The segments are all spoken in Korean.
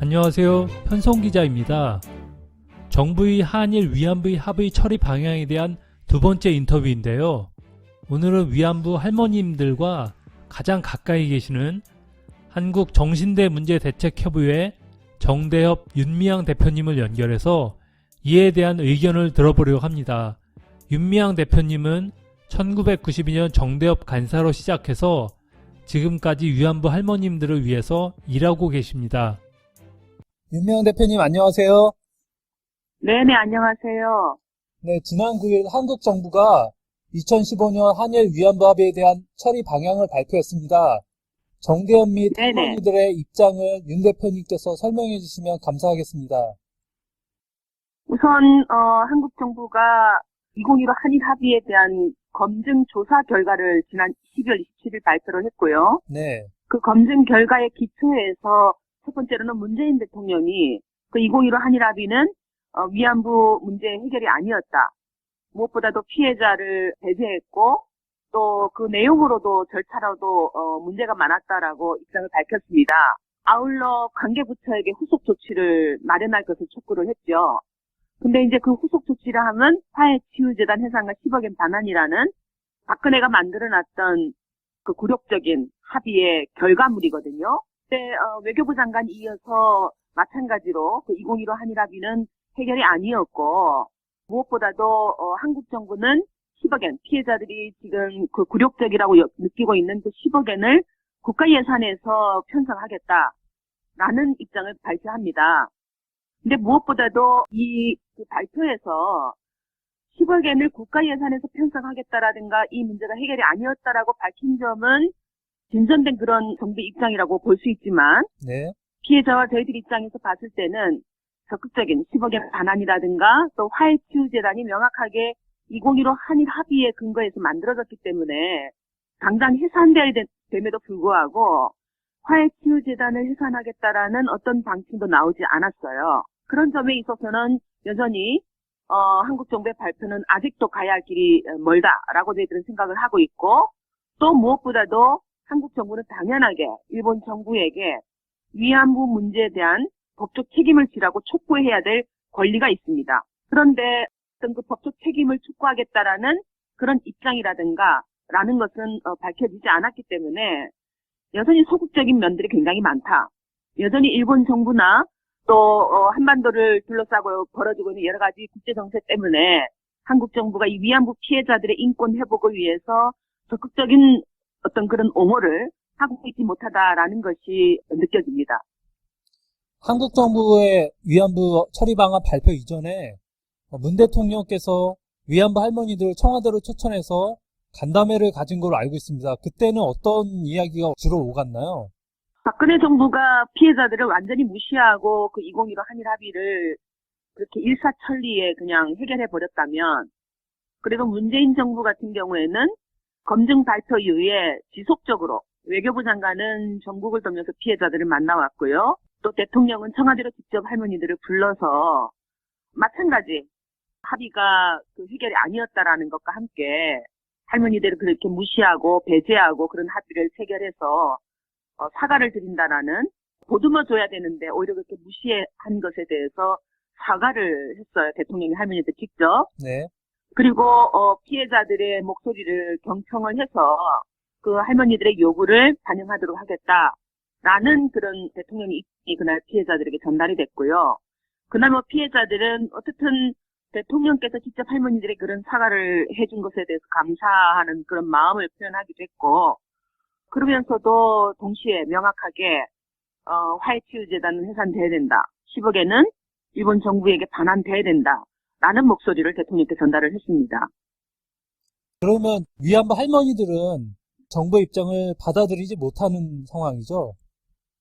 안녕하세요. 현성 기자입니다. 정부의 한일 위안부의 합의 처리 방향에 대한 두 번째 인터뷰인데요. 오늘은 위안부 할머님들과 가장 가까이 계시는 한국정신대문제대책협의회 정대협 윤미향 대표님을 연결해서 이에 대한 의견을 들어보려고 합니다. 윤미향 대표님은 1992년 정대협 간사로 시작해서 지금까지 위안부 할머님들을 위해서 일하고 계십니다. 윤미향 대표님 안녕하세요. 네네, 안녕하세요. 네, 지난 9일 한국 정부가 2015년 한일 위안부 합의에 대한 처리 방향을 발표했습니다. 정대협 및 네네. 할머니들의 입장을 윤 대표님께서 설명해 주시면 감사하겠습니다. 우선 한국 정부가 2015 한일 합의에 대한 검증 조사 결과를 지난 12월 27일 발표를 했고요. 네, 그 검증 결과에 기초해서 첫 번째로는 문재인 대통령이 그 2015 한일 합의는 위안부 문제 해결이 아니었다. 무엇보다도 피해자를 배제했고 또 그 내용으로도 절차로도 문제가 많았다라고 입장을 밝혔습니다. 아울러 관계부처에게 후속 조치를 마련할 것을 촉구를 했죠. 근데 이제 그 후속 조치를 하면 화해치유재단 해산과 10억엔 반환이라는 박근혜가 만들어놨던 그 굴욕적인 합의의 결과물이거든요. 근데 외교부 장관이 이어서 마찬가지로 그 2015 한일 합의는 해결이 아니었고 무엇보다도 한국 정부는 10억엔 피해자들이 지금 그 굴욕적이라고 느끼고 있는 그 10억엔을 국가 예산에서 편성하겠다라는 입장을 발표합니다. 근데 무엇보다도 이 그 발표에서 10억엔을 국가 예산에서 편성하겠다라든가 이 문제가 해결이 아니었다라고 밝힌 점은 진전된 그런 정부 입장이라고 볼 수 있지만 네, 피해자와 저희들 입장에서 봤을 때는 적극적인 10억엔 반환이라든가 또 화해치유재단이 명확하게 2015 한일 합의의 근거에서 만들어졌기 때문에 당장 해산돼야 됨에도 불구하고 화해치유재단을 해산하겠다라는 어떤 방침도 나오지 않았어요. 그런 점에 있어서는 여전히 한국 정부의 발표는 아직도 가야 할 길이 멀다라고 저희들은 생각을 하고 있고 또 무엇보다도 한국 정부는 당연하게 일본 정부에게 위안부 문제에 대한 법적 책임을 지라고 촉구해야 될 권리가 있습니다. 그런데 어떤 그 법적 책임을 촉구하겠다라는 그런 입장이라든가 라는 것은 밝혀지지 않았기 때문에 여전히 소극적인 면들이 굉장히 많다. 여전히 일본 정부나 또 한반도를 둘러싸고 벌어지고 있는 여러 가지 국제 정세 때문에 한국 정부가 이 위안부 피해자들의 인권 회복을 위해서 적극적인 어떤 그런 옹호를 하고 있지 못하다라는 것이 느껴집니다. 한국 정부의 위안부 처리 방안 발표 이전에 문 대통령께서 위안부 할머니들 청와대로 초청해서 간담회를 가진 걸로 알고 있습니다. 그때는 어떤 이야기가 주로 오갔나요? 박근혜 정부가 피해자들을 완전히 무시하고 그 2015 한일 합의를 그렇게 일사천리에 그냥 해결해버렸다면 그리고 문재인 정부 같은 경우에는 검증 발표 이후에 지속적으로 외교부 장관은 전국을 돌면서 피해자들을 만나왔고요. 또 대통령은 청와대로 직접 할머니들을 불러서 마찬가지 합의가 그 해결이 아니었다라는 것과 함께 할머니들을 그렇게 무시하고 배제하고 그런 합의를 체결해서 사과를 드린다라는 보듬어줘야 되는데 오히려 그렇게 무시한 것에 대해서 사과를 했어요. 대통령이 할머니들 직접. 네, 그리고 피해자들의 목소리를 경청을 해서 그 할머니들의 요구를 반영하도록 하겠다라는 그런 대통령의 입장이 그날 피해자들에게 전달이 됐고요. 그날 피해자들은 어쨌든 대통령께서 직접 할머니들의 그런 사과를 해준 것에 대해서 감사하는 그런 마음을 표현하기도 했고 그러면서도 동시에 명확하게 화해치유재단은 해산돼야 된다. 10억에는 일본 정부에게 반환돼야 된다라는 목소리를 대통령께 전달을 했습니다. 그러면 위안부 할머니들은 정부의 입장을 받아들이지 못하는 상황이죠?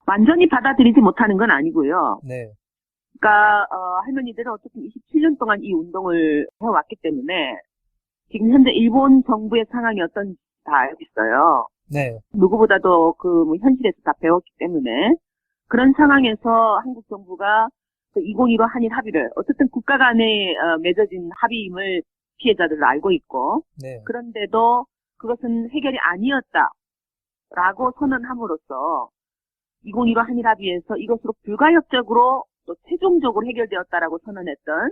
완전히 받아들이지 못하는 건 아니고요. 네, 그러니까 할머니들은 어쨌든 27년 동안 이 운동을 해왔기 때문에 지금 현재 일본 정부의 상황이 어떤지 다 알고 있어요. 네, 누구보다도 그 현실에서 다 배웠기 때문에 그런 상황에서 한국 정부가 그 2015 한일 합의를 어쨌든 국가 간에 맺어진 합의임을 피해자들도 알고 있고 네. 그런데도 그것은 해결이 아니었다라고 선언함으로써 2015 한일합의에서 이것으로 불가역적으로 또 최종적으로 해결되었다라고 선언했던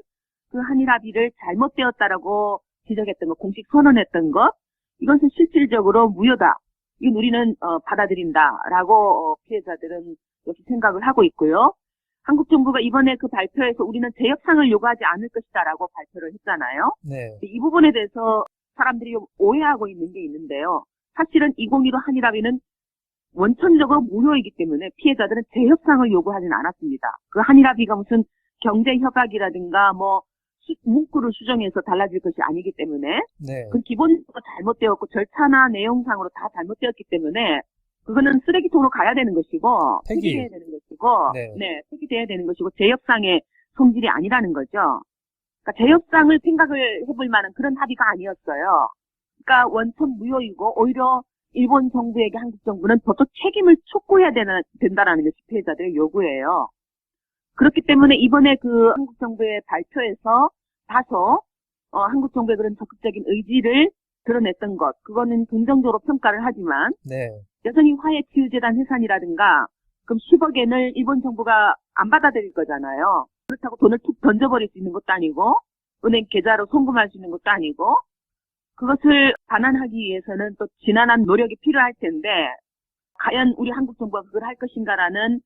그 한일합의를 잘못되었다라고 지적했던 것, 공식 선언했던 것, 이것은 실질적으로 무효다. 이건 우리는 받아들인다라고 피해자들은 역시 생각을 하고 있고요. 한국 정부가 이번에 그 발표에서 우리는 재협상을 요구하지 않을 것이다라고 발표를 했잖아요. 네. 이 부분에 대해서 사람들이 오해하고 있는 게 있는데요. 사실은 2015 한일합의는 원천적으로 무효이기 때문에 피해자들은 재협상을 요구하지는 않았습니다. 그 한일합의가 무슨 경제협약이라든가 뭐 문구를 수정해서 달라질 것이 아니기 때문에 네. 그 기본적으로 잘못되었고 절차나 내용상으로 다 잘못되었기 때문에 그거는 쓰레기통으로 가야 되는 것이고 폐기돼야 되는 것이고 네. 폐기돼야 되는 것이고 재협상의 성질이 아니라는 거죠. 그러니까 재협상을 생각을 해볼 만한 그런 합의가 아니었어요. 그러니까 원천 무효이고 오히려 일본 정부에게 한국 정부는 법적 책임을 촉구해야 된다라는 것이 피해자들의 요구예요. 그렇기 때문에 이번에 그 한국 정부의 발표에서 다소 한국 정부의 그런 적극적인 의지를 드러냈던 것, 그거는 긍정적으로 평가를 하지만 네. 여전히 화해치유재단 해산이라든가 그럼 10억엔을 일본 정부가 안 받아들일 거잖아요. 그렇다고 돈을 툭 던져버릴 수 있는 것도 아니고 은행 계좌로 송금할 수 있는 것도 아니고 그것을 반환하기 위해서는 또 지난한 노력이 필요할 텐데 과연 우리 한국 정부가 그걸 할 것인가라는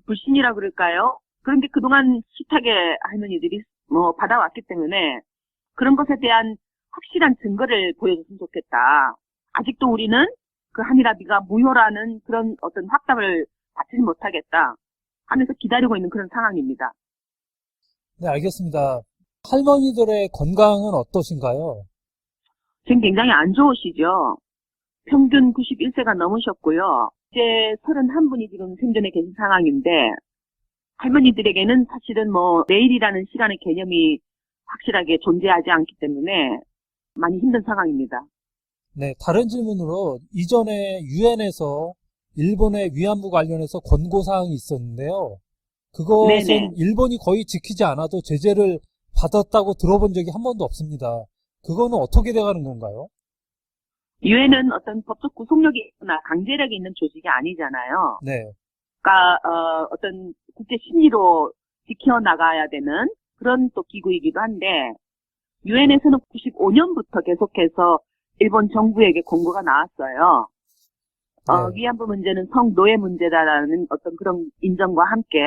불신이라 그럴까요? 그런 게 그동안 숱하게 할머니들이 받아왔기 때문에 그런 것에 대한 확실한 증거를 보여줬으면 좋겠다. 아직도 우리는 그 한일합의가 무효라는 그런 어떤 확답을 받지 못하겠다 하면서 기다리고 있는 그런 상황입니다. 네, 알겠습니다. 할머니들의 건강은 어떠신가요? 지금 굉장히 안 좋으시죠? 평균 91세가 넘으셨고요. 이제 31분이 지금 생존에 계신 상황인데 할머니들에게는 사실은 내일이라는 시간의 개념이 확실하게 존재하지 않기 때문에 많이 힘든 상황입니다. 네, 다른 질문으로 이전에 유엔에서 일본의 위안부 관련해서 권고사항이 있었는데요. 그것은 네네. 일본이 거의 지키지 않아도 제재를 받았다고 들어본 적이 한 번도 없습니다. 그거는 어떻게 돼가는 건가요? 유엔은 어떤 법적 구속력이 있거나 강제력이 있는 조직이 아니잖아요. 네, 그러니까 어떤 국제 심리로 지켜나가야 되는 그런 또 기구이기도 한데 유엔에서는 95년부터 계속해서 일본 정부에게 권고가 나왔어요. 네. 위안부 문제는 성노예 문제다라는 어떤 그런 인정과 함께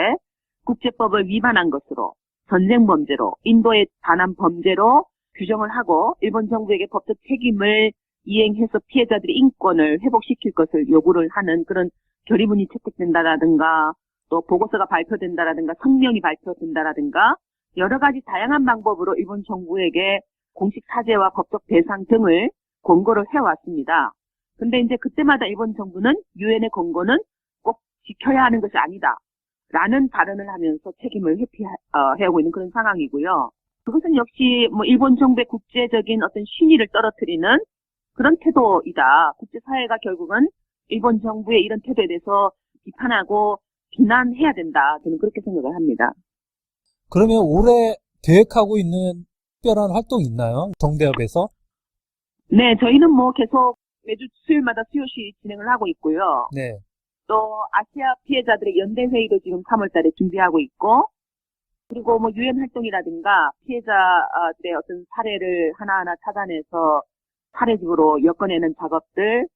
국제법을 위반한 것으로 전쟁 범죄로 인도에 관한 범죄로 규정을 하고 일본 정부에게 법적 책임을 이행해서 피해자들의 인권을 회복시킬 것을 요구를 하는 그런 결의문이 채택된다라든가 또 보고서가 발표된다라든가 성명이 발표된다라든가 여러 가지 다양한 방법으로 일본 정부에게 공식 사죄와 법적 배상 등을 권고를 해왔습니다. 근데 이제 그때마다 일본 정부는 유엔의 권고는 꼭 지켜야 하는 것이 아니다 라는 발언을 하면서 책임을 회피해오고 있는 그런 상황이고요. 그것은 역시 일본 정부의 국제적인 어떤 신의를 떨어뜨리는 그런 태도이다. 국제사회가 결국은 일본 정부의 이런 태도에 대해서 비판하고 비난해야 된다. 저는 그렇게 생각을 합니다. 그러면 올해 계획하고 있는 특별한 활동 있나요? 정대협에서? 네, 저희는 계속 매주 수요일마다 수요시 진행을 하고 있고요. 네, 또 아시아 피해자들의 연대회의도 지금 3월달에 준비하고 있고 그리고 유엔 활동이라든가 피해자들의 어떤 사례를 하나하나 찾아내서 사례집으로 엮어내는 작업들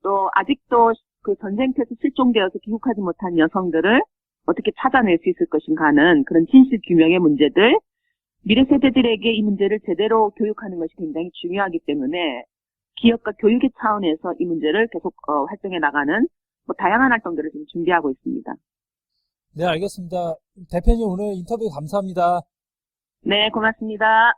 또 아직도 그 전쟁터에서 실종되어서 귀국하지 못한 여성들을 어떻게 찾아낼 수 있을 것인가 하는 그런 진실 규명의 문제들 미래 세대들에게 이 문제를 제대로 교육하는 것이 굉장히 중요하기 때문에 기업과 교육의 차원에서 이 문제를 계속 활동해 나가는 다양한 활동들을 지금 준비하고 있습니다. 네, 알겠습니다. 대표님 오늘 인터뷰 감사합니다. 네, 고맙습니다.